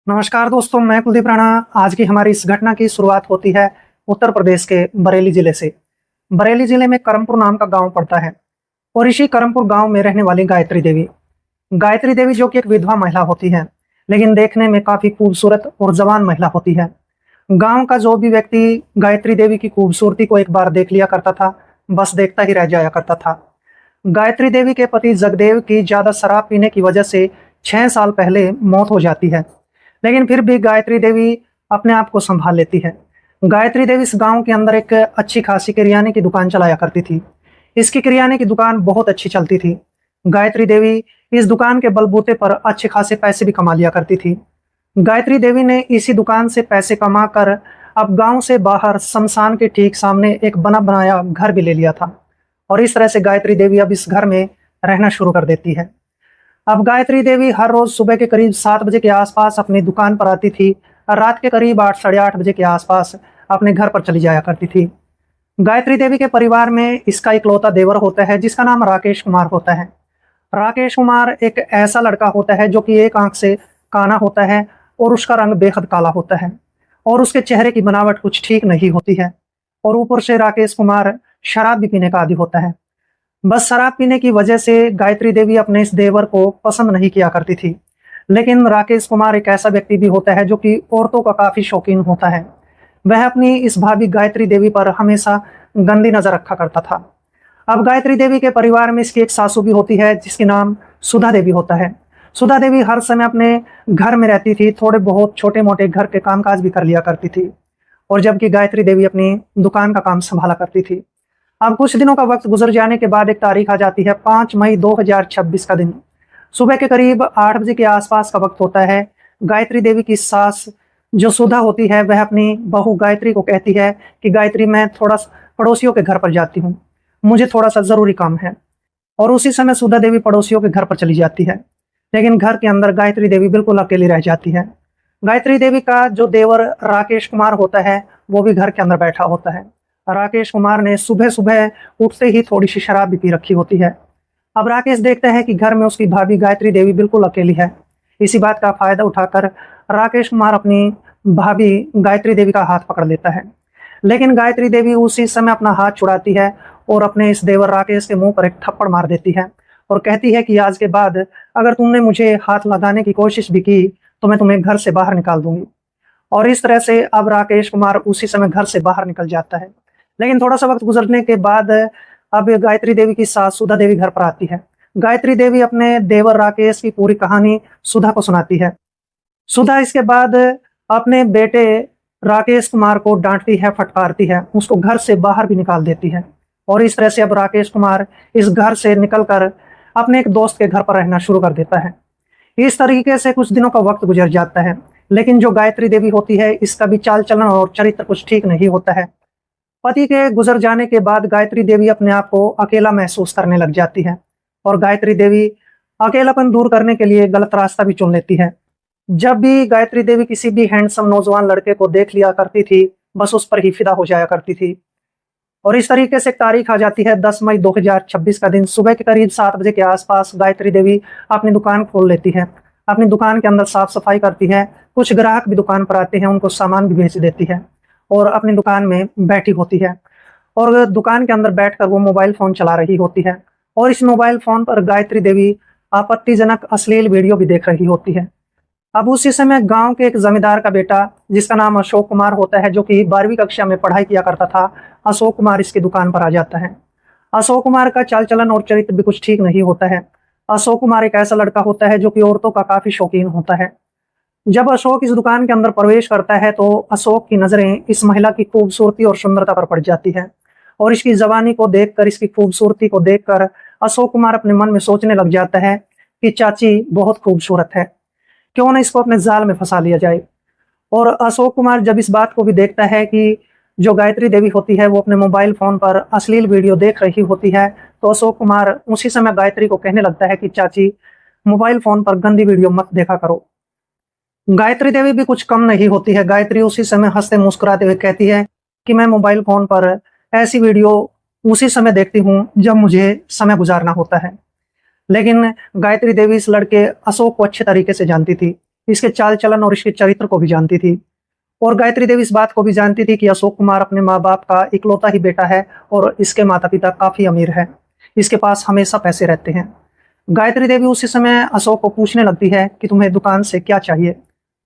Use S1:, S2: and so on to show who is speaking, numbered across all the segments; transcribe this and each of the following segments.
S1: नमस्कार दोस्तों, मैं कुलदीप राणा। आज की हमारी इस घटना की शुरुआत होती है उत्तर प्रदेश के बरेली जिले से। बरेली जिले में करमपुर नाम का गांव पड़ता है और इसी करमपुर गांव में रहने वाली गायत्री देवी जो कि एक विधवा महिला होती है, लेकिन देखने में काफी खूबसूरत और जवान महिला होती है। गांव का जो भी व्यक्ति गायत्री देवी की खूबसूरती को एक बार देख लिया करता था, बस देखता ही रह जाया करता था। गायत्री देवी के पति जगदेव की ज्यादा शराब पीने की वजह से 6 साल पहले मौत हो जाती है, लेकिन फिर भी गायत्री देवी अपने आप को संभाल लेती है। गायत्री देवी इस गांव के अंदर एक अच्छी खासी किराने की दुकान चलाया करती थी। इसकी किराने की दुकान बहुत अच्छी चलती थी। गायत्री देवी इस दुकान के बलबूते पर अच्छे खासे पैसे भी कमा लिया करती थी। गायत्री देवी ने इसी दुकान से पैसे कमाकर अब गांव से बाहर शमशान के ठीक सामने एक बना बनाया घर भी ले लिया था और इस तरह से गायत्री देवी अब इस घर में रहना शुरू कर देती है। अब गायत्री देवी हर रोज सुबह के करीब 7 बजे के आसपास अपनी दुकान पर आती थी और रात के करीब 8 साढ़े 8 बजे के आसपास अपने घर पर चली जाया करती थी। गायत्री देवी के परिवार में इसका इकलौता देवर होता है जिसका नाम राकेश कुमार होता है। राकेश कुमार एक ऐसा लड़का होता है जो कि एक आंख से काना होता है और उसका रंग बेहद काला होता है और उसके चेहरे की बनावट कुछ ठीक नहीं होती है और ऊपर से राकेश कुमार शराब भी पीने का आदी होता है। बस शराब पीने की वजह से गायत्री देवी अपने इस देवर को पसंद नहीं किया करती थी। लेकिन राकेश कुमार एक ऐसा व्यक्ति भी होता है जो कि औरतों का काफी शौकीन होता है। वह अपनी इस भाभी गायत्री देवी पर हमेशा गंदी नजर रखा करता था। अब गायत्री देवी के परिवार में इसकी एक सासू भी होती है जिसके नाम सुधा देवी होता है। सुधा देवी हर समय अपने घर में रहती थी, थोड़े बहुत छोटे मोटे घर के कामकाज भी कर लिया करती थी और जबकि गायत्री देवी अपनी दुकान का काम संभाला करती थी। अब कुछ दिनों का वक्त गुजर जाने के बाद एक तारीख आ जाती है, 5 मई 2026 का दिन। सुबह के करीब 8 बजे के आसपास का वक्त होता है। गायत्री देवी की सास जो सुधा होती है वह अपनी बहू गायत्री को कहती है कि गायत्री, मैं थोड़ा पड़ोसियों के घर पर जाती हूँ, मुझे थोड़ा सा जरूरी काम है। और उसी समय सुधा देवी पड़ोसियों के घर पर चली जाती है, लेकिन घर के अंदर गायत्री देवी बिल्कुल अकेली रह जाती है। गायत्री देवी का जो देवर राकेश कुमार होता है वो भी घर के अंदर बैठा होता है। राकेश कुमार ने सुबह सुबह उठते ही थोड़ी सी शराब भी पी रखी होती है। अब राकेश देखता है कि घर में उसकी भाभी गायत्री देवी बिल्कुल अकेली है। इसी बात का फायदा उठाकर राकेश कुमार अपनी भाभी गायत्री देवी का हाथ पकड़ लेता है, लेकिन गायत्री देवी उसी समय अपना हाथ छुड़ाती है और अपने इस देवर राकेश के मुंह पर एक थप्पड़ मार देती है और कहती है कि आज के बाद अगर तुमने मुझे हाथ लगाने की कोशिश भी की तो मैं तुम्हें घर से बाहर निकाल दूंगी। और इस तरह से अब राकेश कुमार उसी समय घर से बाहर निकल जाता है। लेकिन थोड़ा सा वक्त गुजरने के बाद अब गायत्री देवी की सास सुधा देवी घर पर आती है। गायत्री देवी अपने देवर राकेश की पूरी कहानी सुधा को सुनाती है। सुधा इसके बाद अपने बेटे राकेश कुमार को डांटती है, फटकारती है, उसको घर से बाहर भी निकाल देती है और इस तरह से अब राकेश कुमार इस घर से निकलकर अपने एक दोस्त के घर पर रहना शुरू कर देता है। इस तरीके से कुछ दिनों का वक्त गुजर जाता है, लेकिन जो गायत्री देवी होती है इसका भी चाल चलन और चरित्र कुछ ठीक नहीं होता है। पति के गुजर जाने के बाद गायत्री देवी अपने आप को अकेला महसूस करने लग जाती है और गायत्री देवी अकेलापन दूर करने के लिए गलत रास्ता भी चुन लेती है। जब भी गायत्री देवी किसी भी हैंडसम नौजवान लड़के को देख लिया करती थी, बस उस पर ही फिदा हो जाया करती थी। और इस तरीके से एक तारीख आ जाती है 10 मई 2026 का दिन। सुबह के करीब 7 बजे के आसपास गायत्री देवी अपनी दुकान खोल लेती है। अपनी दुकान के अंदर साफ सफाई करती है, कुछ ग्राहक भी दुकान पर आते हैं, उनको सामान भी बेच देती है और अपनी दुकान में बैठी होती है और दुकान के अंदर बैठकर वो मोबाइल फोन चला रही होती है और इस मोबाइल फोन पर गायत्री देवी आपत्तिजनक अश्लील वीडियो भी देख रही होती है। अब उसी समय गांव के एक जमींदार का बेटा जिसका नाम अशोक कुमार होता है, जो कि 12वीं कक्षा में पढ़ाई किया करता था, अशोक कुमार इसकी दुकान पर आ जाता है। अशोक कुमार का चाल चलन और चरित्र भी कुछ ठीक नहीं होता है। अशोक कुमार एक ऐसा लड़का होता है जो कि औरतों का काफी शौकीन होता है। जब अशोक इस दुकान के अंदर प्रवेश करता है तो अशोक की नजरें इस महिला की खूबसूरती और सुंदरता पर पड़ जाती है और इसकी जवानी को देखकर, इसकी खूबसूरती को देखकर अशोक कुमार अपने मन में सोचने लग जाता है कि चाची बहुत खूबसूरत है, क्यों ना इसको अपने जाल में फंसा लिया जाए। और अशोक कुमार जब इस बात को भी देखता है कि जो गायत्री देवी होती है वो अपने मोबाइल फोन पर अश्लील वीडियो देख रही होती है, तो अशोक कुमार उसी समय गायत्री को कहने लगता है कि चाची, मोबाइल फोन पर गंदी वीडियो मत देखा करो। गायत्री देवी भी कुछ कम नहीं होती है। गायत्री उसी समय हंसते मुस्कुराते हुए कहती है कि मैं मोबाइल फोन पर ऐसी वीडियो उसी समय देखती हूँ जब मुझे समय गुजारना होता है। लेकिन गायत्री देवी इस लड़के अशोक को अच्छे तरीके से जानती थी। इसके चाल चलन और इसके चरित्र को भी जानती थी। और गायत्री देवी इस बात को भी जानती थी कि अशोक कुमार अपने माँ बाप का इकलौता ही बेटा है और इसके माता पिता काफी अमीर है, इसके पास हमेशा पैसे रहते हैं। गायत्री देवी उसी समय अशोक को पूछने लगती है कि तुम्हें दुकान से क्या चाहिए।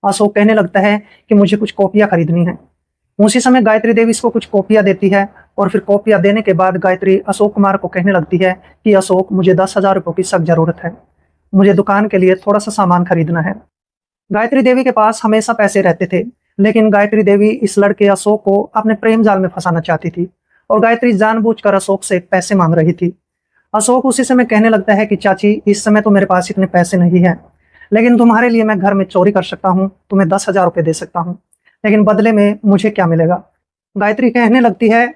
S1: अशोक कहने लगता है कि मुझे कुछ कॉपियां खरीदनी है। उसी समय गायत्री देवी इसको कुछ कॉपियां देती है और फिर कॉपियां देने के बाद गायत्री अशोक कुमार को कहने लगती है कि अशोक, मुझे 10,000 रुपये की सख्त जरूरत है, मुझे दुकान के लिए थोड़ा सा सामान खरीदना है। गायत्री देवी के पास हमेशा पैसे रहते थे, लेकिन गायत्री देवी इस लड़के अशोक को अपने प्रेम जाल में फंसाना चाहती थी और गायत्री जानबूझकर अशोक से पैसे मांग रही थी। अशोक उसी समय कहने लगता है कि चाची, इस समय तो मेरे पास इतने पैसे नहीं है, लेकिन तुम्हारे लिए मैं घर में चोरी कर सकता हूँ, तुम्हें 10,000 रुपये दे सकता हूँ, लेकिन बदले में मुझे क्या मिलेगा। गायत्री कहने लगती है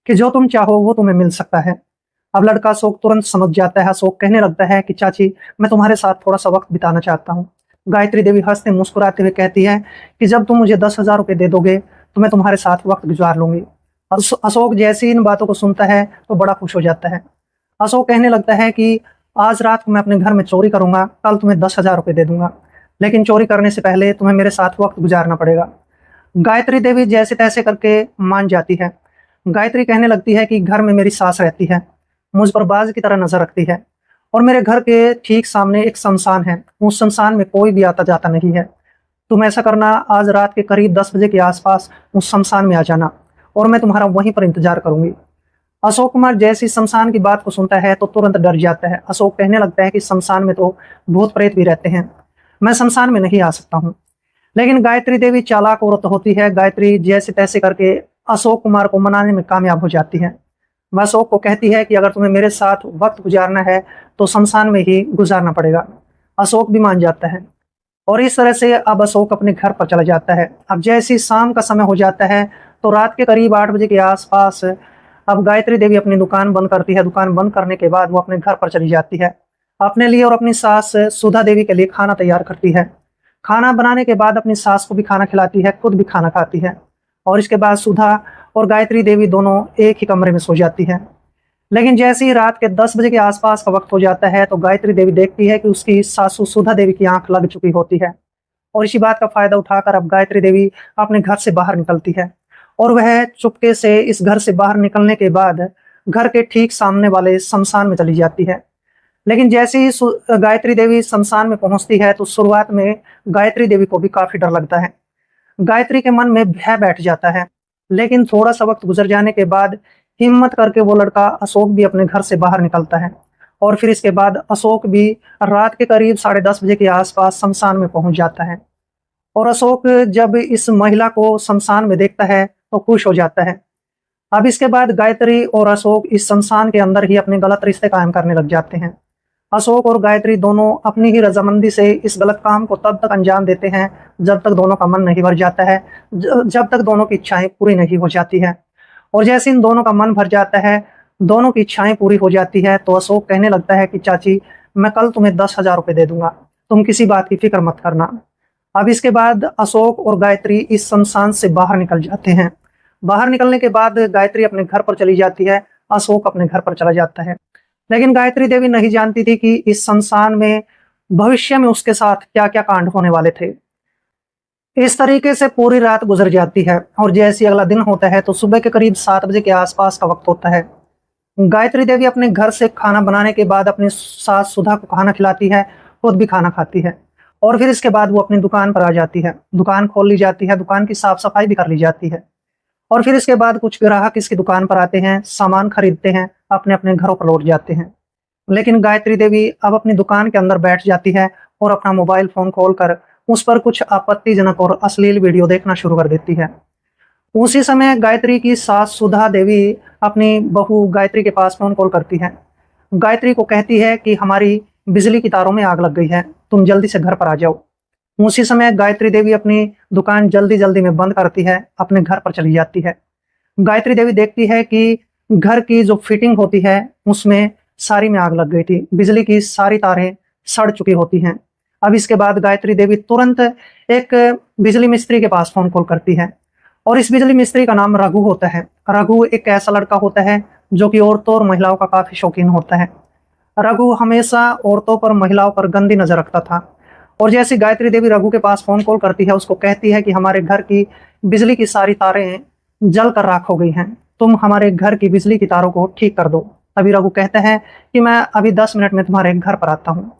S1: कि जो तुम चाहो वो तुम्हें मिल सकता है। अब लड़का अशोक तुरंत समझ जाता है। अशोक कहने लगता है कि चाची, मैं तुम्हारे साथ थोड़ा सा वक्त बिताना चाहता हूँ। गायत्री देवी हंसते मुस्कुराते हुए कहती है कि जब तुम मुझे 10,000 रुपये दे दोगे तो मैं तुम्हारे साथ वक्त गुजार लूंगी। अशोक जैसे इन बातों को सुनता है तो बड़ा खुश हो जाता है। अशोक कहने लगता है कि आज रात को मैं अपने घर में चोरी करूंगा, कल तुम्हें 10,000 रुपये दे दूंगा, लेकिन चोरी करने से पहले तुम्हें मेरे साथ वक्त गुजारना पड़ेगा। गायत्री देवी जैसे तैसे करके मान जाती है। गायत्री कहने लगती है कि घर में मेरी सास रहती है, मुझ पर बाज की तरह नजर रखती है और मेरे घर के ठीक सामने एक शमशान है, उस शमशान में कोई भी आता जाता नहीं है। तुम ऐसा करना, आज रात के करीब 10 बजे के आसपास उस शमशान में आ जाना और मैं तुम्हारा वहीं पर इंतजार करूंगी। अशोक कुमार जैसी शमशान की बात को सुनता है तो तुरंत डर जाता है। अशोक कहने लगता है कि शमशान में तो भूत प्रेत भी रहते हैं, मैं शमशान में नहीं आ सकता हूँ। लेकिन गायत्री देवी चालाक औरत होती है। गायत्री जैसे तैसे करके अशोक कुमार को मनाने में कामयाब हो जाती है। वह अशोक को कहती है कि अगर तुम्हें मेरे साथ वक्त गुजारना है तो शमशान में ही गुजारना पड़ेगा। अशोक भी मान जाता है और इस तरह से अब अशोक अपने घर पर चला जाता है। अब जैसी शाम का समय हो जाता है तो रात के करीब 8 बजे के आसपास अब गायत्री देवी अपनी दुकान बंद करती है। दुकान बंद करने के बाद वो अपने घर पर चली जाती है। अपने लिए और अपनी सास सुधा देवी के लिए खाना तैयार करती है। खाना बनाने के बाद अपनी सास को भी खाना खिलाती है, खुद भी खाना खाती है और इसके बाद सुधा और गायत्री देवी दोनों एक ही कमरे में सो जाती है। लेकिन जैसे ही रात के 10 बजे के आसपास का वक्त हो जाता है तो गायत्री देवी देखती है कि उसकी सासू सुधा देवी की आंख लग चुकी होती है और इसी बात का फायदा उठाकर अब गायत्री देवी अपने घर से बाहर निकलती है और वह चुपके से इस घर से बाहर निकलने के बाद घर के ठीक सामने वाले शमशान में चली जाती है। लेकिन जैसे ही गायत्री देवी शमशान में पहुंचती है तो शुरुआत में गायत्री देवी को भी काफी डर लगता है। गायत्री के मन में भय बैठ जाता है, लेकिन थोड़ा सा वक्त गुजर जाने के बाद हिम्मत करके वो लड़का अशोक भी अपने घर से बाहर निकलता है और फिर इसके बाद अशोक भी रात के करीब 10:30 बजे के आसपास शमशान में पहुंच जाता है। और अशोक जब इस महिला को शमशान में देखता है तो खुश हो जाता है। अब इसके बाद गायत्री और अशोक इस शमशान के अंदर ही अपने गलत रिश्ते कायम करने लग जाते हैं। अशोक और गायत्री दोनों अपनी ही रजामंदी से इस गलत काम को तब तक अंजाम देते हैं जब तक दोनों का मन नहीं भर जाता है, जब तक दोनों की इच्छाएं पूरी नहीं हो जाती है। और जैसे इन दोनों का मन भर जाता है, दोनों की इच्छाएं पूरी हो जाती है, तो अशोक कहने लगता है कि चाची, मैं कल तुम्हें 10,000 रुपये दे दूंगा, तुम किसी बात की फिक्र मत करना। अब इसके बाद अशोक और गायत्री इस शमशान से बाहर निकल जाते हैं। बाहर निकलने के बाद गायत्री अपने घर पर चली जाती है, अशोक अपने घर पर चला जाता है। लेकिन गायत्री देवी नहीं जानती थी कि इस शमशान में भविष्य में उसके साथ क्या क्या कांड होने वाले थे। इस तरीके से पूरी रात गुजर जाती है और जैसे अगला दिन होता है तो सुबह के करीब 7 बजे के आसपास का वक्त होता है। गायत्री देवी अपने घर से खाना बनाने के बाद अपनी सास सुधा को खाना खिलाती है, खुद भी खाना खाती है और फिर इसके बाद वो अपनी दुकान पर आ जाती है। दुकान खोल ली जाती है, दुकान की साफ सफाई भी कर ली जाती है और फिर इसके बाद कुछ ग्राहक इसकी दुकान पर आते हैं, सामान खरीदते हैं, अपने अपने घरों पर लौट जाते हैं। लेकिन गायत्री देवी अब अपनी दुकान के अंदर बैठ जाती है और अपना मोबाइल फोन खोलकर उस पर कुछ आपत्तिजनक और अश्लील वीडियो देखना शुरू कर देती है। उसी समय गायत्री की सास सुधा देवी अपनी बहू गायत्री के पास फोन कॉल करती है। गायत्री को कहती है कि हमारी बिजली की तारों में आग लग गई है, तुम जल्दी से घर पर आ जाओ। उसी समय गायत्री देवी अपनी दुकान जल्दी जल्दी में बंद करती है, अपने घर पर चली जाती है। गायत्री देवी देखती है कि घर की जो फिटिंग होती है उसमें सारी में आग लग गई थी, बिजली की सारी तारें सड़ चुकी होती हैं। अब इसके बाद गायत्री देवी तुरंत एक बिजली मिस्त्री के पास फोन कॉल करती है और इस बिजली मिस्त्री का नाम रघु होता है। रघु एक ऐसा लड़का होता है जो कि औरतों और महिलाओं का काफी शौकीन होता है। रघु हमेशा औरतों पर, महिलाओं पर गंदी नजर रखता था और जैसे गायत्री देवी रघु के पास फोन कॉल करती है, उसको कहती है कि हमारे घर की बिजली की सारी तारें जल कर राख हो गई हैं, तुम हमारे घर की बिजली की तारों को ठीक कर दो। तभी रघु कहते हैं कि मैं अभी 10 मिनट में तुम्हारे घर पर आता हूँ।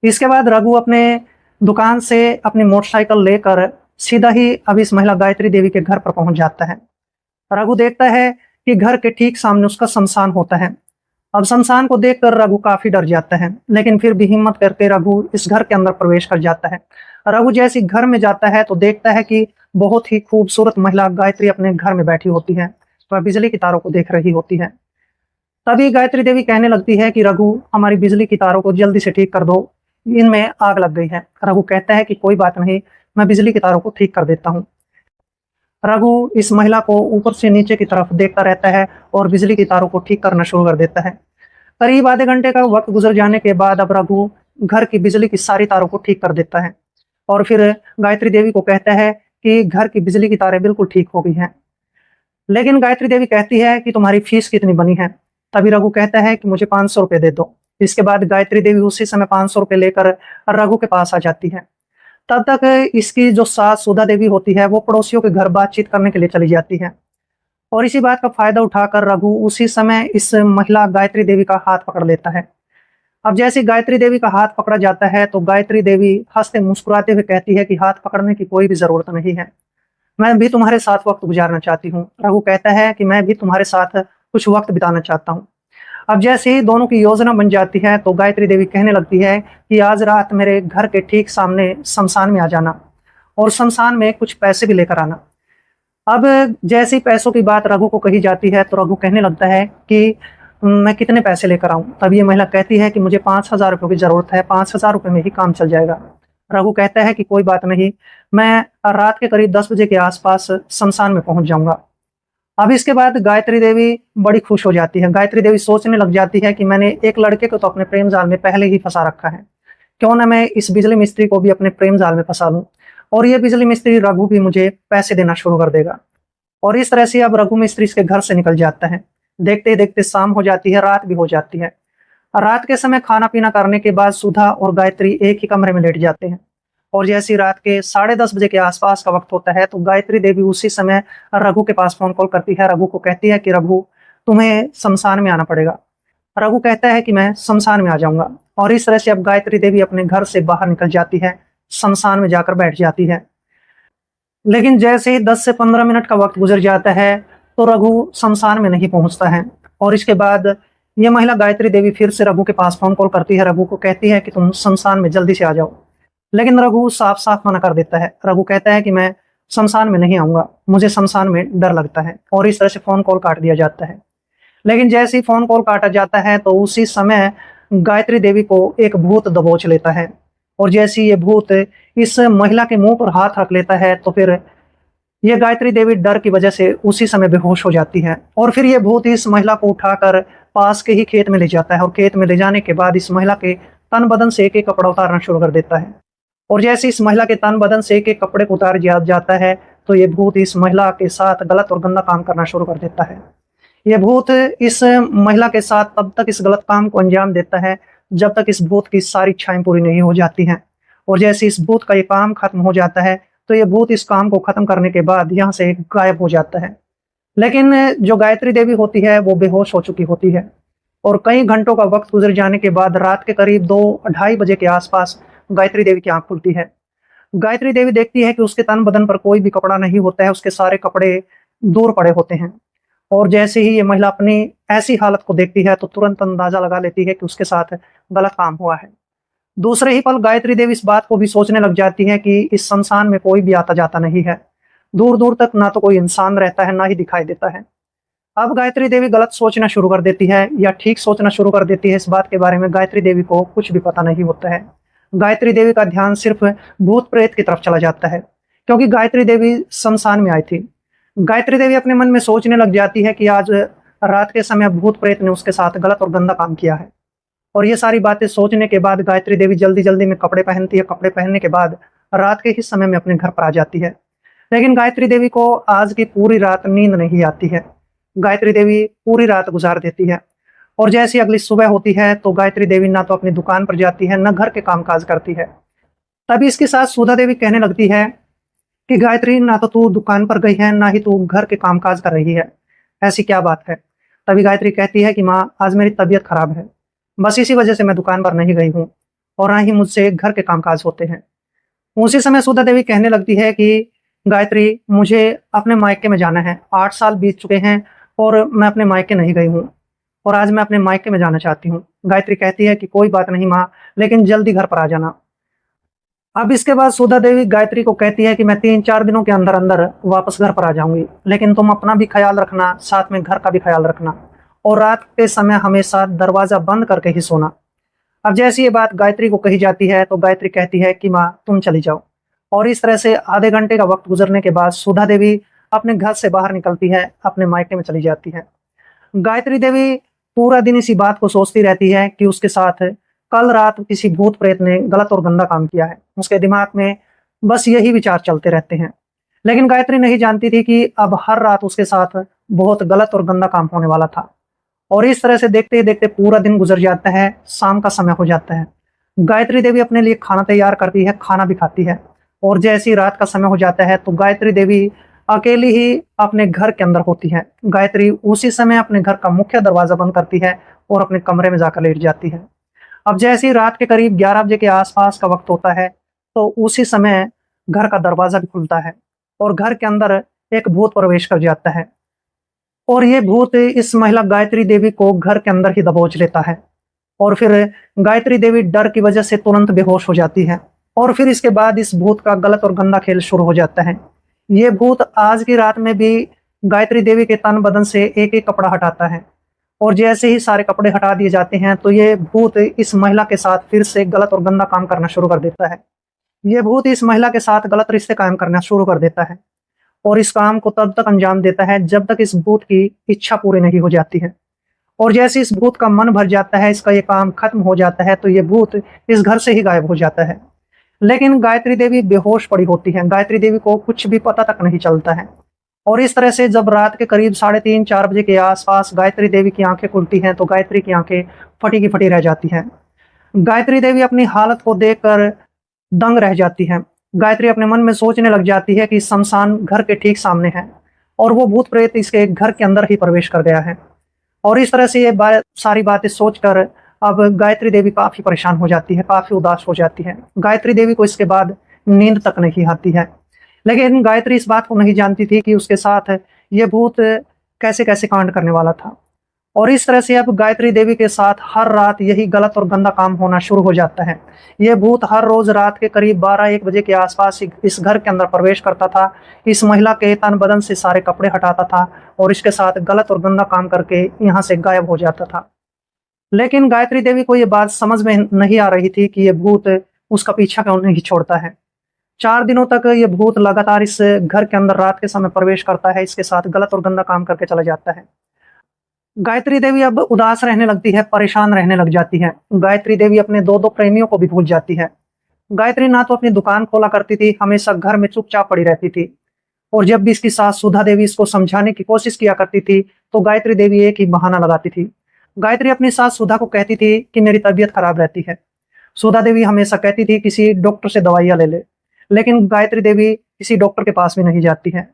S1: इसके बाद रघु अपने दुकान से अपनी मोटरसाइकिल लेकर सीधा ही अब इस महिला गायत्री देवी के घर पर पहुंच जाता है। रघु देखता है कि घर के ठीक सामने उसका शमशान होता है। अब शमशान को देखकर रघु काफी डर जाता है, लेकिन फिर भी हिम्मत करके रघु इस घर के अंदर प्रवेश कर जाता है। रघु जैसे घर में जाता है तो देखता है कि बहुत ही खूबसूरत महिला गायत्री अपने घर में बैठी होती है। वह बिजली की तारों को देख रही होती है। तभी गायत्री देवी कहने लगती है कि रघु, हमारी बिजली की तारों को जल्दी से ठीक कर दो, इनमें आग लग गई है। रघु कहता है कि कोई बात नहीं, मैं बिजली की तारों को ठीक कर देता हूँ। रघु इस महिला को ऊपर से नीचे की तरफ देखता रहता है और बिजली की तारों को ठीक करना शुरू कर देता है। करीब आधे घंटे का वक्त गुजर जाने के बाद अब रघु घर की बिजली की सारी तारों को ठीक कर देता है और फिर गायत्री देवी को कहता है कि घर की बिजली की तारें बिल्कुल ठीक हो गई हैं। लेकिन गायत्री देवी कहती है कि तुम्हारी फीस कितनी बनी है। तभी रघु कहता है कि मुझे 500 रुपये दे दो। इसके बाद गायत्री देवी उसी समय 500 रुपये लेकर रघु के पास आ जाती है। तब तक इसकी जो सास सुधा देवी होती है वो पड़ोसियों के घर बातचीत करने के लिए चली जाती है और इसी बात का फायदा उठाकर रघु उसी समय इस महिला गायत्री देवी का हाथ पकड़ लेता है। अब जैसे गायत्री देवी का हाथ पकड़ा जाता है तो गायत्री देवी हंसते मुस्कुराते हुए कहती है कि हाथ पकड़ने की कोई भी जरूरत नहीं है, मैं भी तुम्हारे साथ वक्त गुजारना चाहती हूँ। रघु कहता है कि मैं भी तुम्हारे साथ कुछ वक्त बिताना चाहता हूँ। अब जैसे ही दोनों की योजना बन जाती है तो गायत्री देवी कहने लगती है कि आज रात मेरे घर के ठीक सामने शमशान में आ जाना और शमशान में कुछ पैसे भी लेकर आना। अब जैसी पैसों की बात रघु को कही जाती है तो रघु कहने लगता है कि मैं कितने पैसे लेकर आऊं। तब ये महिला कहती है कि मुझे 5,000 रुपये की जरूरत है, 5,000 रुपये में ही काम चल जाएगा। रघु कहता है कि कोई बात नहीं, मैं रात के करीब 10 बजे के आसपास शमशान में पहुंच जाऊंगा। अब इसके बाद गायत्री देवी बड़ी खुश हो जाती है। गायत्री देवी सोचने लग जाती है कि मैंने एक लड़के को तो अपने प्रेम जाल में पहले ही फंसा रखा है, क्यों ना मैं इस बिजली मिस्त्री को भी अपने प्रेम जाल में फंसा लूं और ये बिजली मिस्त्री रघु भी मुझे पैसे देना शुरू कर देगा। और इस तरह से अब रघु मिस्त्री इसके घर से निकल जाता है। देखते देखते शाम हो जाती है, रात भी हो जाती है। रात के समय खाना पीना करने के बाद सुधा और गायत्री एक ही कमरे में लेट जाते हैं और जैसी रात के 10:30 बजे के आसपास का वक्त होता है तो गायत्री देवी उसी समय रघु के पास फोन कॉल करती है। रघु को कहती है कि रघु, तुम्हें शमशान में आना पड़ेगा। रघु कहता है कि मैं शमशान में आ जाऊंगा और इस तरह से अब गायत्री देवी अपने घर से बाहर निकल जाती है, शमशान में जाकर बैठ जाती है। लेकिन जैसे ही 10 से 15 मिनट का वक्त गुजर जाता है तो रघु शमशान में नहीं पहुंचता है और इसके बाद ये महिला गायत्री देवी फिर से रघु के पास फोन कॉल करती है। रघु को कहती है कि तुम शमशान में जल्दी से आ जाओ, लेकिन रघु साफ साफ मना कर देता है। रघु कहता है कि मैं शमशान में नहीं आऊंगा, मुझे शमशान में डर लगता है और इस तरह से फोन कॉल काट दिया जाता है। लेकिन जैसे ही फोन कॉल काटा जाता है तो उसी समय गायत्री देवी को एक भूत दबोच लेता है और जैसे ये भूत इस महिला के मुंह पर हाथ रख लेता है तो फिर ये गायत्री देवी डर की वजह से उसी समय बेहोश हो जाती है और फिर ये भूत इस महिला को उठाकर पास के ही खेत में ले जाता है और खेत में ले जाने के बाद इस महिला के तन बदन से एक एक कपड़ा उतारना शुरू कर देता है और जैसे इस महिला के तन बदन से एक एक कपड़े को उतार जाता है तो ये भूत इस महिला के साथ गलत और गंदा काम करना शुरू कर देता है। ये भूत इस महिला के साथ तब तक इस गलत काम को अंजाम देता है जब तक इस भूत की सारी इच्छाएं पूरी नहीं हो जाती हैं और जैसे इस भूत का ये काम खत्म हो जाता है तो ये भूत इस काम को खत्म करने के बाद यहाँ से गायब हो जाता है। लेकिन जो गायत्री देवी होती है वो बेहोश हो चुकी होती है और कई घंटों का वक्त गुजर जाने के बाद रात के करीब 2-2:30 बजे के आसपास गायत्री देवी की आंख खुलती है। गायत्री देवी देखती है कि उसके तन बदन पर कोई भी कपड़ा नहीं होता है, उसके सारे कपड़े दूर पड़े होते हैं और जैसे ही ये महिला अपनी ऐसी हालत को देखती है तो तुरंत अंदाजा लगा लेती है कि उसके साथ गलत काम हुआ है। दूसरे ही पल गायत्री देवी इस बात को भी सोचने लग जाती है कि इस शमशान में कोई भी आता जाता नहीं है, दूर दूर तक ना तो कोई इंसान रहता है ना ही दिखाई देता है। अब गायत्री देवी गलत सोचना शुरू कर देती है या ठीक सोचना शुरू कर देती है, इस बात के बारे में गायत्री देवी को कुछ भी पता नहीं होता है। गायत्री देवी का ध्यान सिर्फ भूत प्रेत की तरफ चला जाता है क्योंकि गायत्री देवी शमशान में आई थी। गायत्री देवी अपने मन में सोचने लग जाती है कि आज रात के समय भूत प्रेत ने उसके साथ गलत और गंदा काम किया है और ये सारी बातें सोचने के बाद गायत्री देवी जल्दी जल्दी में कपड़े पहनती है। कपड़े पहनने के बाद रात के ही समय में अपने घर पर आ जाती है। लेकिन गायत्री देवी को आज की पूरी रात नींद नहीं आती है। गायत्री देवी पूरी रात गुजार देती है और जैसी अगली सुबह होती है तो गायत्री देवी ना तो अपनी दुकान पर जाती है न घर के कामकाज करती है। तभी इसके साथ सुधा देवी कहने लगती है कि गायत्री, ना तो तू दुकान पर गई है, ना ही तू घर के कामकाज कर रही है, ऐसी क्या बात है। तभी गायत्री कहती है कि माँ, आज मेरी तबीयत खराब है, बस इसी वजह से मैं दुकान पर नहीं गई हूँ, और ना ही मुझसे घर के कामकाज होते हैं। उसी समय सुधा देवी कहने लगती है कि गायत्री, मुझे अपने मायके में जाना है, 8 साल बीत चुके हैं और मैं अपने मायके नहीं गई हूँ, और आज मैं अपने मायके में जाना चाहती हूँ। गायत्री कहती है कि कोई बात नहीं माँ, लेकिन जल्दी घर पर आ जाना। अब इसके बाद सुधा देवी गायत्री को कहती है कि मैं 3-4 दिनों के अंदर अंदर वापस घर पर आ जाऊंगी, लेकिन तुम अपना भी ख्याल रखना, साथ में घर का भी ख्याल रखना, और रात के समय हमेशा दरवाजा बंद करके ही सोना। अब जैसे ये बात गायत्री को कही जाती है तो गायत्री कहती है कि माँ, तुम चली जाओ। और इस तरह से आधे घंटे का वक्त गुजरने के बाद सुधा देवी अपने घर से बाहर निकलती है, अपने मायके में चली जाती है। गायत्री देवी पूरा दिन इसी बात को सोचती रहती है कि उसके साथ कल रात किसी भूत प्रेत ने गलत और गंदा काम किया है। उसके दिमाग में बस यही विचार चलते रहते हैं। लेकिन गायत्री नहीं जानती थी कि अब हर रात उसके साथ बहुत गलत और गंदा काम होने वाला था। और इस तरह से देखते ही देखते पूरा दिन गुजर जाता है, शाम का समय हो जाता है। गायत्री देवी अपने लिए खाना तैयार करती है, खाना भी खाती है, और जैसे ही रात का समय हो जाता है तो गायत्री देवी अकेली ही अपने घर के अंदर होती है। गायत्री उसी समय अपने घर का मुख्य दरवाजा बंद करती है और अपने कमरे में जाकर लेट जाती है। अब जैसे ही रात के करीब 11 बजे के आसपास का वक्त होता है तो उसी समय घर का दरवाजा भी खुलता है और घर के अंदर एक भूत प्रवेश कर जाता है। और ये भूत इस महिला गायत्री देवी को घर के अंदर ही दबोच लेता है, और फिर गायत्री देवी डर की वजह से तुरंत बेहोश हो जाती है। और फिर इसके बाद इस भूत का गलत और गंदा खेल शुरू हो जाता है। ये भूत आज की रात में भी गायत्री देवी के तन बदन से एक एक कपड़ा हटाता है, और जैसे ही सारे कपड़े हटा दिए जाते हैं तो ये भूत इस महिला के साथ फिर से गलत और गंदा काम करना शुरू कर देता है। ये भूत इस महिला के साथ गलत रिश्ते कायम करना शुरू कर देता है, और इस काम को तब तक अंजाम देता है जब तक इस भूत की इच्छा पूरी नहीं हो जाती है। और जैसे इस भूत का मन भर जाता है, इसका ये काम खत्म हो जाता है, तो ये भूत इस घर से ही गायब हो जाता है। लेकिन गायत्री देवी बेहोश पड़ी होती है, गायत्री देवी को कुछ भी पता तक नहीं चलता है। और इस तरह से जब रात के करीब 3:30-4 बजे के आसपास गायत्री देवी की आंखें खुलती हैं तो गायत्री की आंखें फटी की फटी रह जाती हैं। गायत्री देवी अपनी हालत को देखकर दंग रह जाती है। गायत्री अपने मन में सोचने लग जाती है कि शमशान घर के ठीक सामने है और वो भूत प्रेत इसके घर के अंदर ही प्रवेश कर गया है। और इस तरह से ये सारी बातें सोचकर अब गायत्री देवी काफी परेशान हो जाती है, काफी उदास हो जाती है। गायत्री देवी को इसके बाद नींद तक नहीं आती है। लेकिन गायत्री इस बात को नहीं जानती थी कि उसके साथ ये भूत कैसे कैसे कांड करने वाला था। और इस तरह से अब गायत्री देवी के साथ हर रात यही गलत और गंदा काम होना शुरू हो जाता है। ये भूत हर रोज रात के करीब 12-1 बजे के आसपास इस घर के अंदर प्रवेश करता था, इस महिला के तन बदन से सारे कपड़े हटाता था और इसके साथ गलत और गंदा काम करके यहाँ से गायब हो जाता था। लेकिन गायत्री देवी को ये बात समझ में नहीं आ रही थी कि ये भूत उसका पीछा क्यों नहीं छोड़ता है। 4 दिनों तक ये भूत लगातार इस घर के अंदर रात के समय प्रवेश करता है, इसके साथ गलत और गंदा काम करके चला जाता है। गायत्री देवी अब उदास रहने लगती है, परेशान रहने लग जाती है। गायत्री देवी अपने 2-2 प्रेमियों को भी भूल जाती है। गायत्री ना तो अपनी दुकान खोला करती थी, हमेशा घर में चुपचाप पड़ी रहती थी। और जब भी इसकी सास सुधा देवी इसको समझाने की कोशिश किया करती थी तो गायत्री देवी एक ही बहाना लगाती थी। गायत्री अपनी सास सुधा को कहती थी कि मेरी तबीयत खराब रहती है। सुधा देवी हमेशा कहती थी किसी डॉक्टर से दवाइयां ले ले, लेकिन गायत्री देवी किसी डॉक्टर के पास भी नहीं जाती है।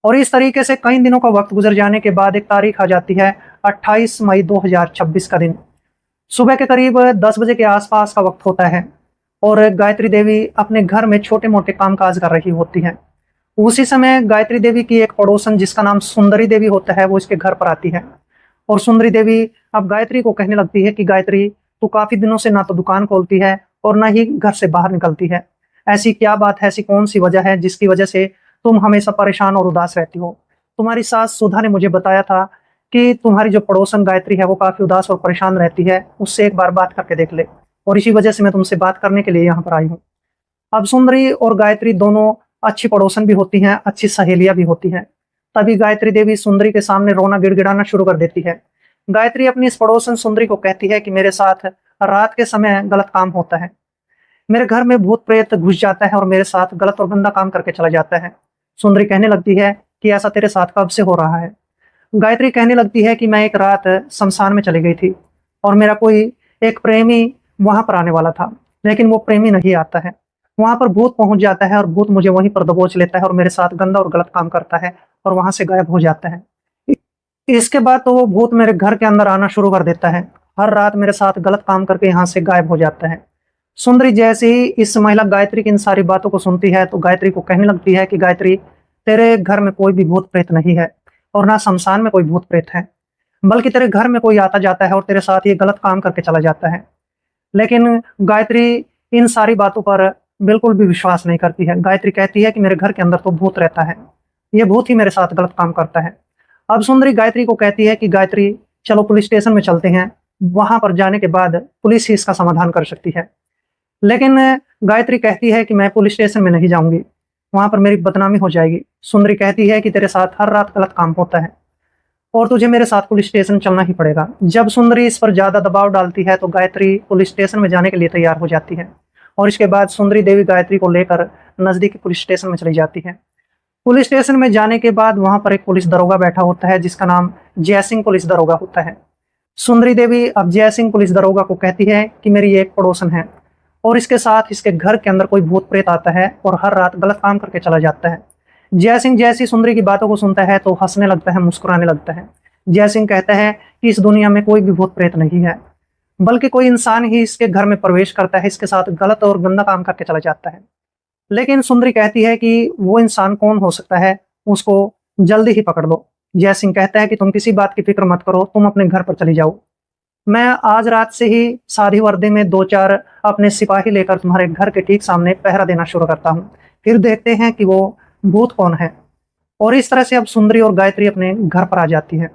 S1: और इस तरीके से कई दिनों का वक्त गुजर जाने के बाद एक तारीख आ जाती है, 28 मई 2026 का दिन। सुबह के करीब 10 बजे के आसपास का वक्त होता है और गायत्री देवी अपने घर में छोटे मोटे कामकाज कर रही होती है। उसी समय गायत्री देवी की एक पड़ोसन जिसका नाम सुंदरी देवी होता है वो इसके घर पर आती है। और सुंदरी देवी अब गायत्री को कहने लगती है कि गायत्री, तू काफी दिनों से ना तो दुकान खोलती है और ना ही घर से बाहर निकलती है। ऐसी क्या बात है, ऐसी कौन सी वजह है जिसकी वजह से तुम हमेशा परेशान और उदास रहती हो? तुम्हारी सास सुधा ने मुझे बताया था कि तुम्हारी जो पड़ोसन गायत्री है वो काफी उदास और परेशान रहती है, उससे एक बार बात करके देख ले। और इसी वजह से मैं तुमसे बात करने के लिए यहाँ पर आई हूँ। अब सुंदरी और गायत्री दोनों अच्छी पड़ोसन भी होती हैं, अच्छी सहेलियां भी होती हैं। तभी गायत्री देवी सुंदरी के सामने रोना गिड़गिड़ाना शुरू कर देती है। गायत्री अपनी इस पड़ोसन सुंदरी को कहती है कि मेरे साथ रात के समय गलत काम होता है, मेरे घर में भूत प्रेत घुस जाता है और मेरे साथ गलत और गंदा काम करके चला जाता है। सुंदरी कहने लगती है कि ऐसा तेरे साथ कब से हो रहा है? गायत्री कहने लगती है कि मैं एक रात शमशान में चली गई थी और मेरा कोई एक प्रेमी वहां पर आने वाला था, लेकिन वो प्रेमी नहीं आता है। वहां पर भूत पहुंच जाता है और भूत मुझे वहीं पर दबोच लेता है और मेरे साथ गंदा और गलत काम करता है और वहां से गायब हो जाता है। इसके बाद तो वो भूत मेरे घर के अंदर आना शुरू कर देता है। हर रात मेरे साथ गलत काम करके यहाँ से गायब हो जाता है। सुंदरी जैसे ही इस महिला गायत्री की इन सारी बातों को सुनती है तो गायत्री को कहने लगती है कि गायत्री, तेरे घर में कोई भी भूत प्रेत नहीं है और ना शमशान में कोई भूत प्रेत है, बल्कि तेरे घर में कोई आता जाता है और तेरे साथ ये गलत काम करके चला जाता है। लेकिन गायत्री इन सारी बातों पर बिल्कुल भी विश्वास नहीं करती है। गायत्री कहती है कि मेरे घर के अंदर तो भूत रहता है, ये भूत ही मेरे साथ गलत काम करता है। अब सुंदरी गायत्री को कहती है कि गायत्री, चलो पुलिस स्टेशन में चलते हैं, वहां पर जाने के बाद पुलिस ही इसका समाधान कर सकती है। लेकिन गायत्री कहती है कि मैं पुलिस स्टेशन में नहीं जाऊंगी, वहां पर मेरी बदनामी हो जाएगी। सुंदरी कहती है कि तेरे साथ हर रात गलत काम होता है और तुझे मेरे साथ पुलिस स्टेशन चलना ही पड़ेगा। जब सुंदरी इस पर ज्यादा दबाव डालती है तो गायत्री पुलिस स्टेशन में जाने के लिए तैयार हो जाती है और इसके बाद सुंदरी देवी गायत्री को लेकर नजदीकी पुलिस स्टेशन में चली जाती है। पुलिस स्टेशन में जाने के बाद वहां पर एक पुलिस दरोगा बैठा होता है जिसका नाम जयसिंह पुलिस दरोगा होता है। सुंदरी देवी अब जयसिंह पुलिस दरोगा को कहती है कि मेरी एक पड़ोसन है और इसके साथ इसके घर के अंदर कोई भूत प्रेत आता है और हर रात गलत काम करके चला जाता है। जयसिंह जैसी सुंदरी की बातों को सुनता है तो हंसने लगता है, मुस्कुराने लगता है। जयसिंह कहता है कि इस दुनिया में कोई भी भूत प्रेत नहीं है, बल्कि कोई इंसान ही इसके घर में प्रवेश करता है, इसके साथ गलत और गंदा काम करके चला जाता है। लेकिन सुंदरी कहती है कि वो इंसान कौन हो सकता है, उसको जल्दी ही पकड़ लो। जयसिंह कहता है कि तुम किसी बात की फिक्र मत करो, तुम अपने घर पर चली जाओ। मैं आज रात से ही सादी वर्दी में 2-4 अपने सिपाही लेकर तुम्हारे घर के ठीक सामने पहरा देना शुरू करता हूँ, फिर देखते हैं कि वो भूत कौन है। और इस तरह से अब सुंदरी और गायत्री अपने घर पर आ जाती है।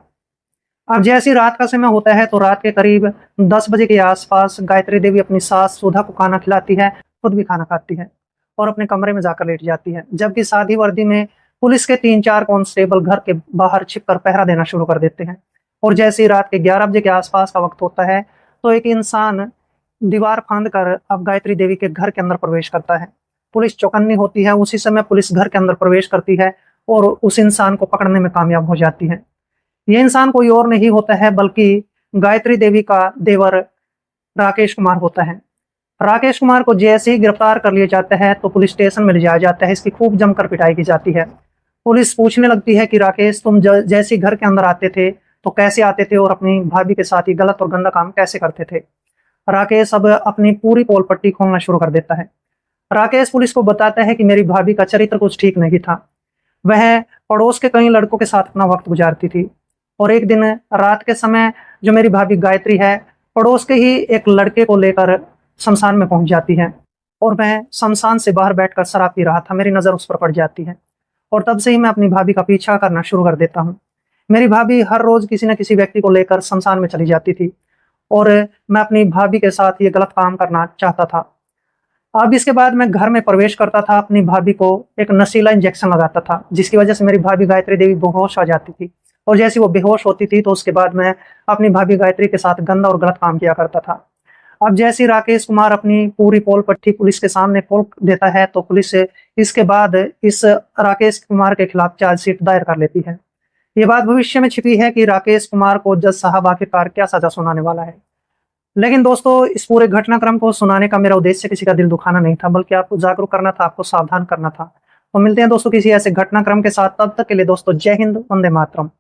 S1: अब जैसी रात का समय होता है तो रात के करीब 10 बजे के आसपास गायत्री देवी अपनी सास सुधा को खाना खिलाती है, खुद भी खाना खाती है और अपने कमरे में जाकर लेट जाती है। जबकि सादी वर्दी में पुलिस के 3-4 कांस्टेबल घर के बाहर छिपकर पहरा देना शुरू कर देते हैं। और जैसे ही रात के 11 बजे के आसपास का वक्त होता है तो एक इंसान दीवार फांद कर अब गायत्री देवी के घर के अंदर प्रवेश करता है। पुलिस चौकन्नी होती है। उसी समय पुलिस घर के अंदर प्रवेश करती है और उस इंसान को पकड़ने में कामयाब हो जाती है। यह इंसान कोई और नहीं होता है बल्कि गायत्री देवी का देवर राकेश कुमार होता है। राकेश कुमार को जैसे ही गिरफ्तार कर लिया जाता है तो पुलिस स्टेशन में ले जाया जाता है। इसकी खूब जमकर पिटाई की जाती है। पुलिस पूछने लगती है कि राकेश, तुम जैसे घर के अंदर आते थे तो कैसे आते थे और अपनी भाभी के साथ ही गलत और गंदा काम कैसे करते थे। राकेश अब अपनी पूरी पोल पट्टी खोलना शुरू कर देता है। राकेश पुलिस को बताता है कि मेरी भाभी का चरित्र कुछ ठीक नहीं था, वह पड़ोस के कई लड़कों के साथ अपना वक्त गुजारती थी और एक दिन रात के समय जो मेरी भाभी गायत्री है पड़ोस के ही एक लड़के को लेकर शमशान में पहुंच जाती है और मैं शमशान से बाहर बैठकर शराब पी रहा था। मेरी नजर उस पर पड़ जाती है और तब से ही मैं अपनी भाभी का पीछा करना शुरू कर देता हूँ। मेरी भाभी हर रोज किसी न किसी व्यक्ति को लेकर शमशान में चली जाती थी और मैं अपनी भाभी के साथ ये गलत काम करना चाहता था। अब इसके बाद मैं घर में प्रवेश करता था, अपनी भाभी को एक नशीला इंजेक्शन लगाता था जिसकी वजह से मेरी भाभी गायत्री देवी बेहोश हो जाती थी और जैसी वो बेहोश होती थी तो उसके बाद मैं अपनी भाभी गायत्री के साथ गंदा और गलत काम किया करता था। अब जैसे राकेश कुमार अपनी पूरी पोल पट्टी पुलिस के सामने खोल देता है तो पुलिस इसके बाद इस राकेश कुमार के खिलाफ चार्जशीट दायर कर लेती है। ये बात भविष्य में छिपी है कि राकेश कुमार को जज साहब आखिरकार क्या सजा सुनाने वाला है। लेकिन दोस्तों, इस पूरे घटनाक्रम को सुनाने का मेरा उद्देश्य किसी का दिल दुखाना नहीं था, बल्कि आपको जागरूक करना था, आपको सावधान करना था। तो मिलते हैं दोस्तों किसी ऐसे घटनाक्रम के साथ, तब तक के लिए दोस्तों जय हिंद, वंदे मातरम।